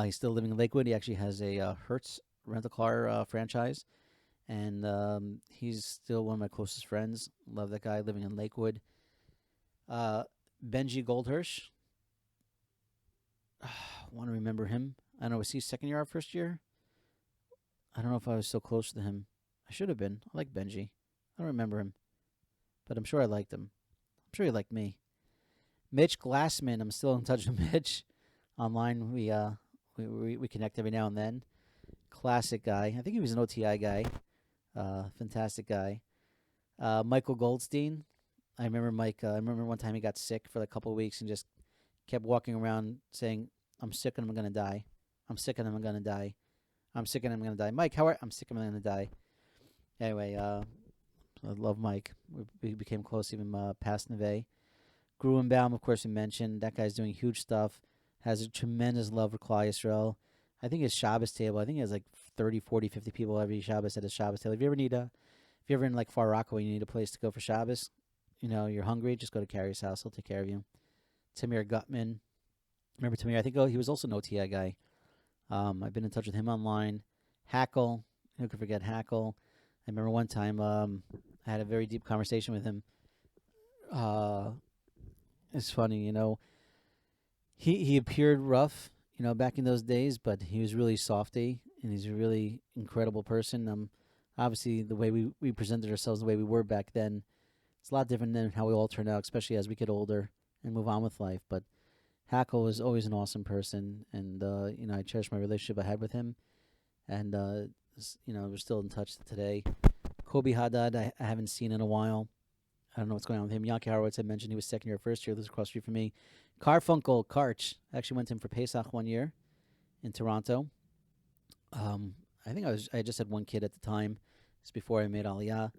He's still living in Lakewood. He actually has a Hertz rental car franchise. And he's still one of my closest friends. Love that guy, living in Lakewood. Benji Goldhirsch. Want to remember him. I don't know, was he second year or first year? I don't know if I was so close to him. I should have been. I like Benji. I don't remember him, but I'm sure I liked him. I'm sure he liked me. Mitch Glassman. I'm still in touch with Mitch online. We connect every now and then. Classic guy. I think he was an OTI guy. Fantastic guy. Michael Goldstein. I remember Mike. I remember one time he got sick for like a couple of weeks and just kept walking around saying, "I'm sick and I'm gonna die. I'm sick and I'm gonna die. I'm sick and I'm gonna die." Mike, how are? I'm sick and I'm gonna die. Anyway, I love Mike. We became close even past Neveh. Gruenbaum, of course, we mentioned. That guy's doing huge stuff. Has a tremendous love for Klal Yisrael. I think his Shabbos table, I think he has like 30, 40, 50 people every Shabbos at his Shabbos table. If you're ever in like Far Rockaway, you need a place to go for Shabbos, you're hungry, just go to Carrie's house. He'll take care of you. Tamir Gutman. Remember Tamir? I think he was also an OTI guy. I've been in touch with him online. Hackle. Who could forget Hackle? I remember one time I had a very deep conversation with him. It's funny, he appeared rough, back in those days, but he was really softy, and he's a really incredible person. Obviously, the way we presented ourselves, the way we were back then, it's a lot different than how we all turn out, especially as we get older and move on with life. But Hackle was always an awesome person, and I cherish my relationship I had with him, and we're still in touch today. Kobe Haddad, I haven't seen in a while. I don't know what's going on with him. Yankee Horowitz, I mentioned he was second year, first year, lives across the street from me. Carfunkel, Karch, I actually went to him for Pesach one year in Toronto. I think I just had one kid at the time. It's before I made Aliyah.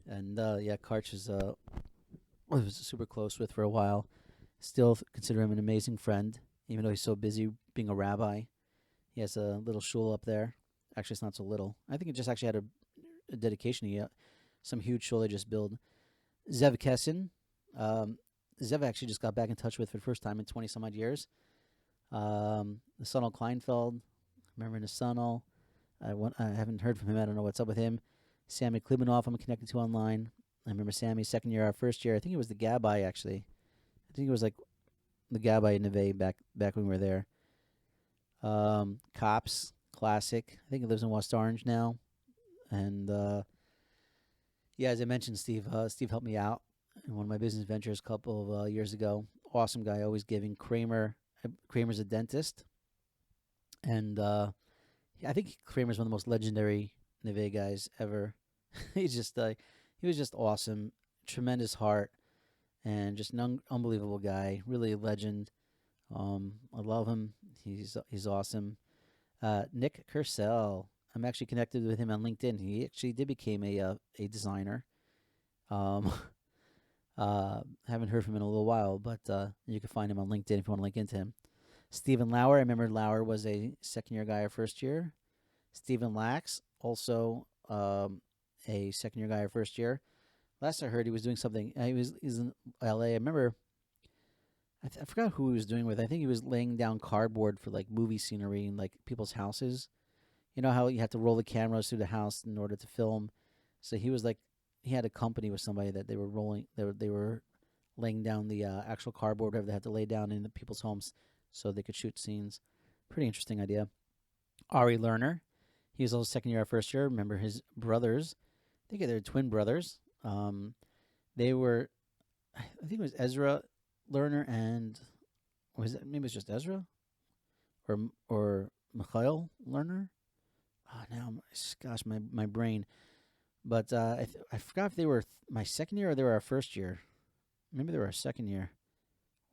And Karch I was super close with for a while. Still consider him an amazing friend, even though he's so busy being a rabbi. He has a little shul up there. Actually, it's not so little. I think it just actually had a dedication. Some huge shul they just built. Zev Kessin. Zev actually just got back in touch with for the first time in 20-some-odd years. Nasanel Kleinfeld. Remember Nasanel. I haven't heard from him. I don't know what's up with him. Sammy Klibanoff, I'm connected to online. I remember Sammy, second year, our first year. I think he was the Gabbai, actually. I think it was like the Gabbai in Neveh back when we were there. Cops, classic. I think he lives in West Orange now. And, as I mentioned, Steve helped me out in one of my business ventures a couple of years ago. Awesome guy, always giving. Kramer's a dentist. And I think Kramer's one of the most legendary Neveh guys ever. He was just awesome, tremendous heart, and just an unbelievable guy, really a legend. I love him. He's awesome. Nick Kersell. I'm actually connected with him on LinkedIn. He actually did become a designer. Um, haven't heard from him in a little while, but you can find him on LinkedIn if you want to link into him. Stephen Lauer. I remember Lauer was a second year guy or first year. Stephen Lax, also a second year guy or first year. Last I heard, he was doing something. He's in LA. I remember. I forgot who he was doing with. I think he was laying down cardboard for like movie scenery in like people's houses. You know how you have to roll the cameras through the house in order to film. So he was like, he had a company with somebody that they were rolling. They were laying down the actual cardboard, whatever they had to lay down in the people's homes, so they could shoot scenes. Pretty interesting idea. Ari Lerner, he was also second year or first year. Remember his brothers? I think they're twin brothers. They were, I think it was Ezra Lerner and was it maybe it was just Ezra or Mikhail Lerner? Oh, now, gosh, my brain. But I forgot if they were my second year or they were our first year. Maybe they were our second year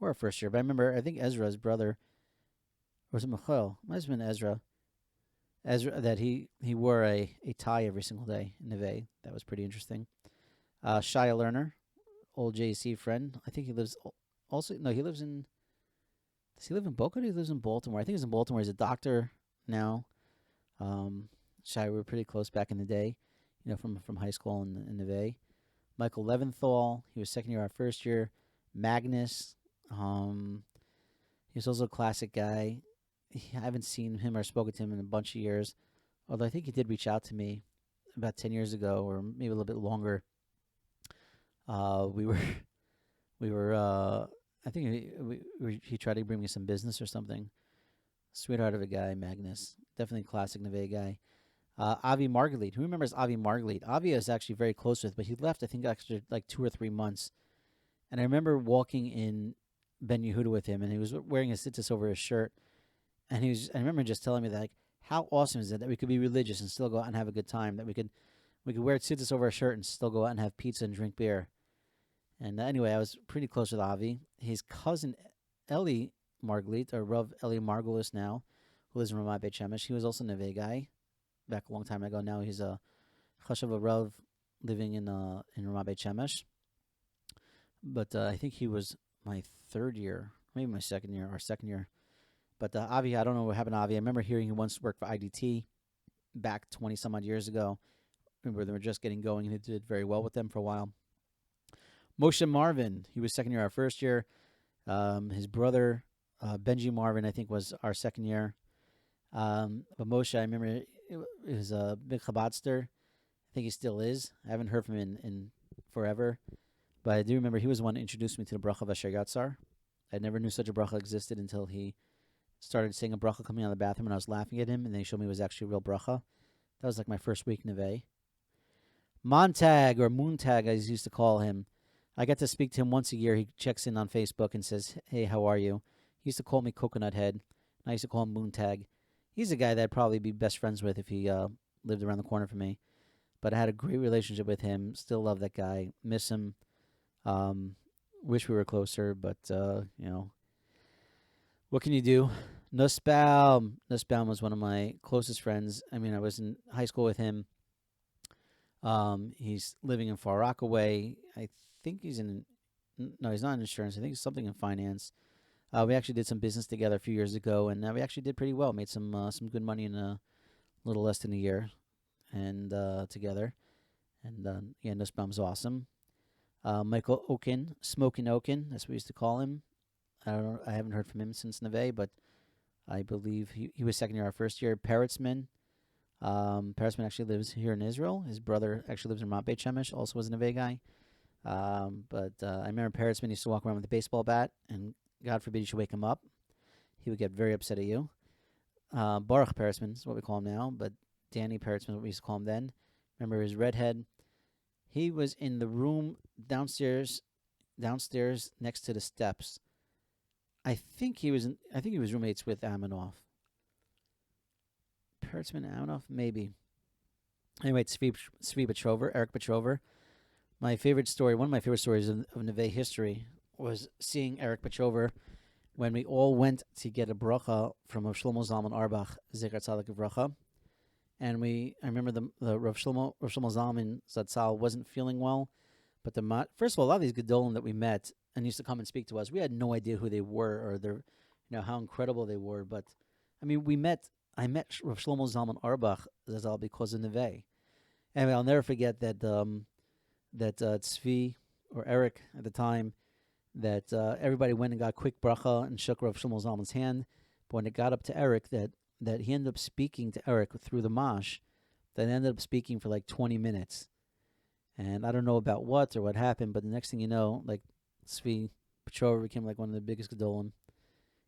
or our first year. But I remember, I think Ezra's brother, or was it Michael? Might have been Ezra. Ezra, that he wore a tie every single day in Neveh. That was pretty interesting. Shia Lerner, old JC friend. I think he lives also, no, he lives in, does he live in Boca or he lives in Baltimore? I think he's in Baltimore. He's a doctor now. Shia, we were pretty close back in the day, from high school in Neveh. Michael Leventhal, he was second year, our first year. Magnus, he was also a classic guy. I haven't seen him or spoken to him in a bunch of years, although I think he did reach out to me about 10 years ago or maybe a little bit longer. We were, we were, I think he tried to bring me some business or something. Sweetheart of a guy, Magnus. Definitely a classic Neveh guy. Avi Margalit. Who remembers Avi Margalit? Avi is actually very close with, but he left, I think, after like 2 or 3 months. And I remember walking in Ben Yehuda with him, and he was wearing a tzitzis over his shirt. And I remember just telling me that, like, how awesome is it that we could be religious and still go out and have a good time? That we could wear tzitzis over our shirt and still go out and have pizza and drink beer. And anyway, I was pretty close with Avi. His cousin Eli Margalit, or Rav Eli Margulis now, who lives in Ramat Beit Shemesh, he was also a Neveh guy back a long time ago. Now he's a Chashav Rav living in Ramat Beit Shemesh. But I think he was my third year, maybe my second year, or second year. But Avi, I don't know what happened to Avi. I remember hearing he once worked for IDT back 20 some odd years ago. Remember they were just getting going, and he did very well with them for a while. Moshe Marvin, he was second year, our first year. His brother, Benji Marvin, I think was our second year. But Moshe, I remember, it was a big Chabadster. I think he still is. I haven't heard from him in forever. But I do remember he was the one that introduced me to the bracha of Asher Yatzar. I never knew such a bracha existed until he started saying a bracha coming out of the bathroom, and I was laughing at him, and then he showed me it was actually a real bracha. That was like my first week Neveh. Montag, or Moontag, as I used to call him. I get to speak to him once a year. He checks in on Facebook and says, "Hey, how are you?" He used to call me Coconut Head, and I used to call him Moontag. He's a guy that I'd probably be best friends with if he lived around the corner from me. But I had a great relationship with him. Still love that guy. Miss him. Wish we were closer, but what can you do? Nussbaum was one of my closest friends. I mean, I was in high school with him. He's living in Far Rockaway. I think he's no, he's not in insurance. I think he's something in finance. We actually did some business together a few years ago, and we actually did pretty well. Made some good money in a little less than a year, and together. And yeah, Nussbaum's awesome. Michael Oken, Smoking Oken, that's what we used to call him. I haven't heard from him since Neveh, but I believe he was second year, our first year. Peretzman. Peretzman actually lives here in Israel. His brother actually lives in Ramat Beit Shemesh, also was a Neveh guy. But I remember Peretzman used to walk around with a baseball bat, and God forbid you should wake him up. He would get very upset at you. Baruch Peretzman is what we call him now, but Danny Peretzman is what we used to call him then. Remember his redhead. He was in the room downstairs next to the steps. I think he was roommates with Amanoff. Peretzman, Amanoff, maybe. Anyway, it's Eric Petrover. My favorite story, one of my favorite stories of Neveh history, was seeing Eric Pechover when we all went to get a bracha from Rav Shlomo Zalman Arbach, Zikr Tzadik Bracha. And I remember the Rav Shlomo Zalman Zatzal wasn't feeling well, but first of all, a lot of these Gedolim that we met and used to come and speak to us, we had no idea who they were or how incredible they were. But I mean, I met Rav Shlomo Zalman Arbach Zatzal because of Neveh. And I'll never forget that Tzvi or Eric at the time, that everybody went and got quick bracha and shook Rav Shlomo Zalman's hand. But when it got up to Eric, that he ended up speaking to Eric through the mash, that ended up speaking for like 20 minutes. And I don't know about what happened, but the next thing you know, like Tzvi Petrova became like one of the biggest Gedolim.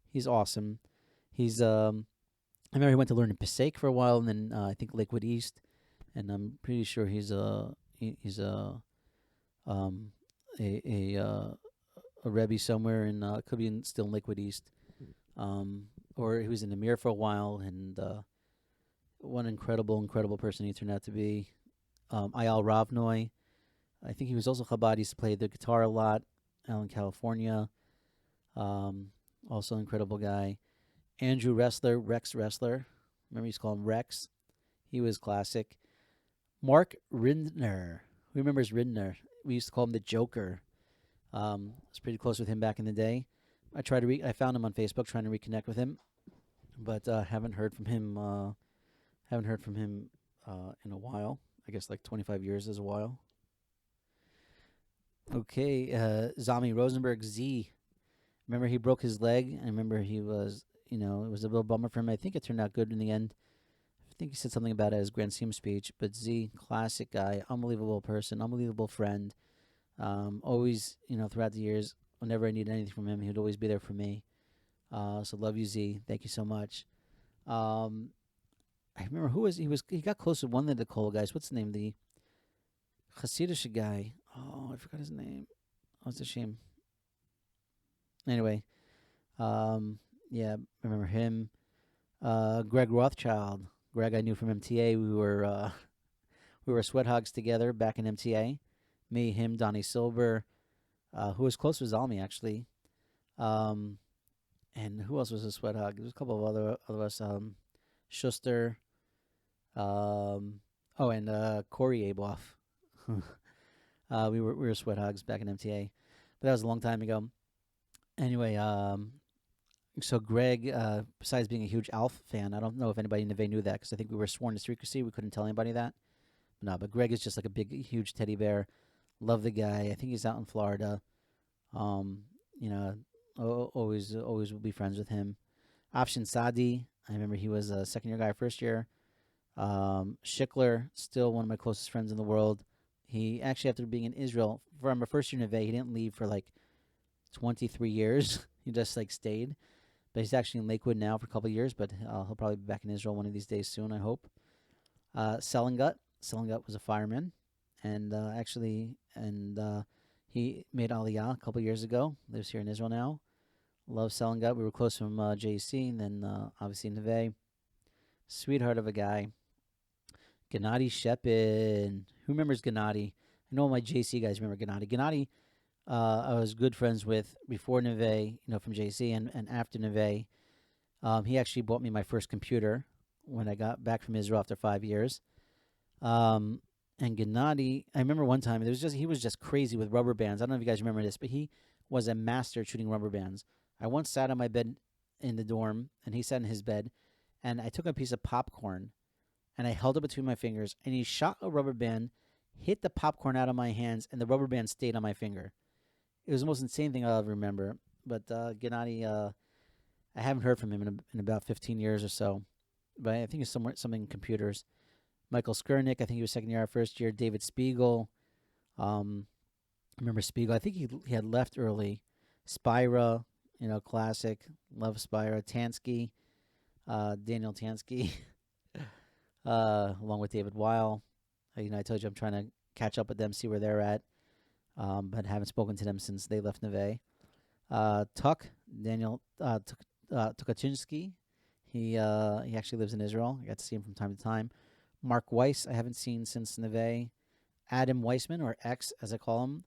He's awesome. I remember he went to learn in Passaic for a while, and then I think Lakewood East, and I'm pretty sure he's a Rebbe somewhere in could be still in Lakewood East, or he was in the Mir for a while, and one incredible person he turned out to be. Ayal Ravnoy, I think he was also Chabad. He used to play the guitar a lot out in California. Also an incredible guy. Andrew Rex Wrestler. Remember, he used to call him Rex. He was classic. Mark Rindner. Who remembers Rindner? We used to call him the Joker. I was pretty close with him back in the day. I found him on Facebook, trying to reconnect with him, but haven't heard from him. In a while. I guess like 25 years is a while. Okay, Zami Rosenberg Z. Remember, he broke his leg. I remember he was, it was a real bummer for him. I think it turned out good in the end. I think he said something about it at his Grand Siyum speech. But Z, classic guy, unbelievable person, unbelievable friend. Always, throughout the years, whenever I needed anything from him, he would always be there for me. So love you, Z. Thank you so much. I remember he got close with one of the Cole guys. What's the name? The Hasidic guy. Oh, I forgot his name. Oh, it's a shame. Anyway, yeah, I remember him. Greg Rothschild. Greg I knew from MTA. We were sweat hogs together back in MTA. Me, him, Donnie Silver, who was close with Zalmi actually. And who else was a sweat hog? There was a couple of other of us. Schuster. And Corey Aboff. We were sweat hogs back in MTA, but that was a long time ago. Anyway, so Greg, besides being a huge Alf fan, I don't know if anybody in Neveh knew that, because I think we were sworn to secrecy. We couldn't tell anybody that. But Greg is just like a big, huge teddy bear. Love the guy. I think he's out in Florida. Always will be friends with him. Afshin Sadi, I remember he was a second-year guy, first year. Schickler, still one of my closest friends in the world. He actually, after being in Israel for my first year in Neveh, he didn't leave for like 23 years. He just like stayed. But he's actually in Lakewood now for a couple of years, but he'll probably be back in Israel one of these days soon, I hope. Selingut was a fireman, and he made Aliyah a couple of years ago. Lives here in Israel now. Love Selingut. We were close from JC, and then obviously Neveh. Sweetheart of a guy. Gennady Shepin. Who remembers Gennady? I know my JC guys remember Gennady. Gennady, I was good friends with before Neveh, from JC, and after Neveh. He actually bought me my first computer when I got back from Israel after 5 years. And Gennady, I remember one time he was just crazy with rubber bands. I don't know if you guys remember this, but he was a master at shooting rubber bands. I once sat on my bed in the dorm, and he sat in his bed, and I took a piece of popcorn, and I held it between my fingers, and he shot a rubber band, hit the popcorn out of my hands, and the rubber band stayed on my finger. It was the most insane thing I'll ever remember. But Gennady, I haven't heard from him in about 15 years or so, but I think it's something in computers. Michael Skurnick, I think he was second year, our first year. David Spiegel, I remember Spiegel. I think he had left early. Spira, classic. Love Spira. Tansky, Daniel Tansky, along with David Weil. I told you I'm trying to catch up with them, see where they're at, but haven't spoken to them since they left Neveh. Daniel Tukachinsky. He actually lives in Israel. I got to see him from time to time. Mark Weiss, I haven't seen since Neveh. Adam Weissman, or X as I call him,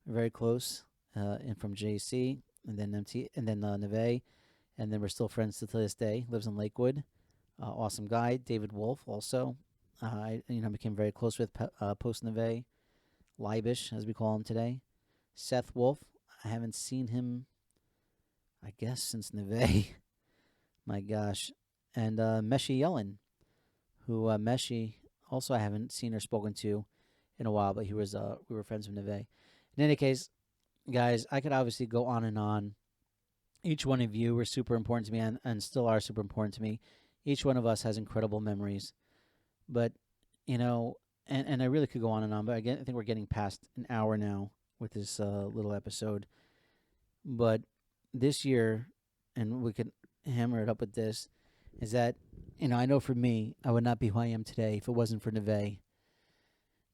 very close, and from JC, and then Neveh, and then we're still friends to this day. Lives in Lakewood. Awesome guy. David Wolf also. I became very close with post Neveh. Leibish, as we call him today. Seth Wolf. I haven't seen him, I guess, since Neveh. My gosh. And Meshi Yellen, who Meshi also I haven't seen or spoken to in a while, but we were friends with Neveh. In any case, guys, I could obviously go on and on. Each one of you were super important to me and still are super important to me. Each one of us has incredible memories. But, and I really could go on and on, but I think we're getting past an hour now with this little episode. But this year, and we could hammer it up with this, is that, I know for me, I would not be who I am today if it wasn't for Neveh.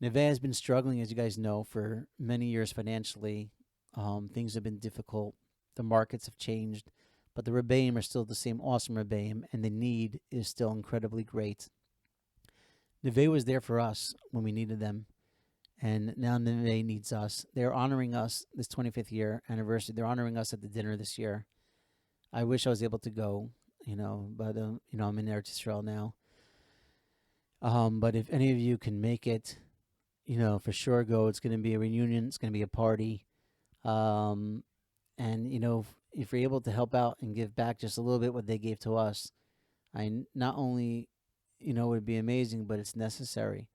Neveh has been struggling, as you guys know, for many years financially. Things have been difficult. The markets have changed, but the Rebbeim are still the same awesome Rebbeim, and the need is still incredibly great. Neveh was there for us when we needed them, and now Neveh needs us. They're honoring us this 25th year anniversary. They're honoring us at the dinner this year. I wish I was able to go, but I'm in Eretz Yisrael now. But if any of you can make it, for sure go. It's going to be a reunion. It's going to be a party. And if you're able to help out and give back just a little bit what they gave to us, I not only would be amazing, but it's necessary.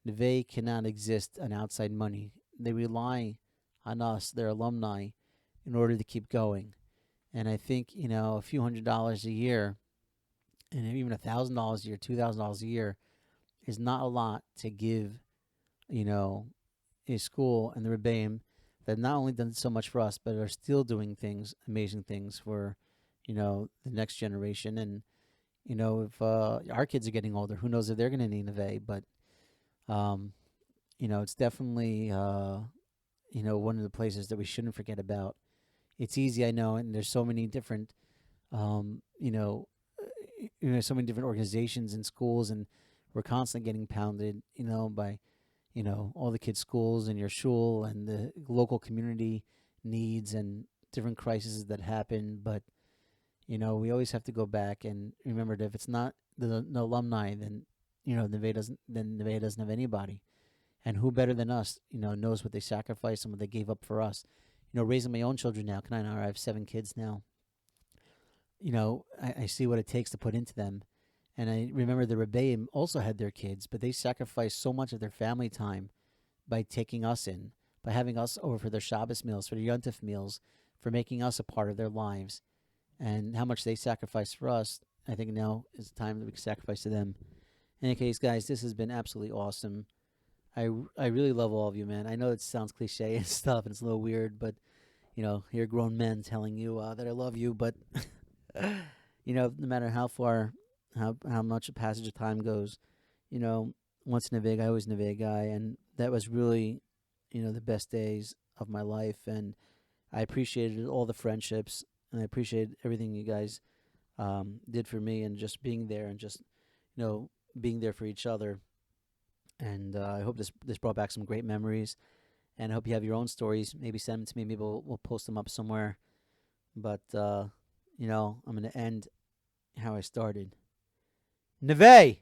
Neveh cannot exist on outside money. They rely on us, their alumni, in order to keep going. And I think a few $100s a year, and even $1,000 a year, $2,000 a year, is not a lot to give, a school and the Rebbeim that not only done so much for us, but are still doing things, amazing things for, the next generation. And if our kids are getting older, who knows if they're going to need Neveh? But it's definitely one of the places that we shouldn't forget about. It's easy, I know, and there's so many different so many different organizations and schools, and we're constantly getting pounded, by all the kids' schools and your shul and the local community needs and different crises that happen. But we always have to go back and remember that if it's not the alumni, then Neveh doesn't have anybody. And who better than us, knows what they sacrificed and what they gave up for us. Raising my own children now, I have 7 kids now. I see what it takes to put into them. And I remember the Rebbeim also had their kids, but they sacrificed so much of their family time by taking us in, by having us over for their Shabbos meals, for their Yontif meals, for making us a part of their lives. And how much they sacrificed for us, I think now is the time that we can sacrifice to them. In any case, guys, this has been absolutely awesome. I really love all of you, man. I know it sounds cliche and stuff, and it's a little weird, but, you're grown men telling you that I love you. But, no matter how far, how much a passage of time goes, once Neveh guy, always Neveh guy. And that was really, the best days of my life. And I appreciated all the friendships, and I appreciated everything you guys did for me, and just being there, and just, being there for each other. And I hope this brought back some great memories. And I hope you have your own stories. Maybe send them to me. Maybe we'll post them up somewhere. But, I'm going to end how I started. Neveh!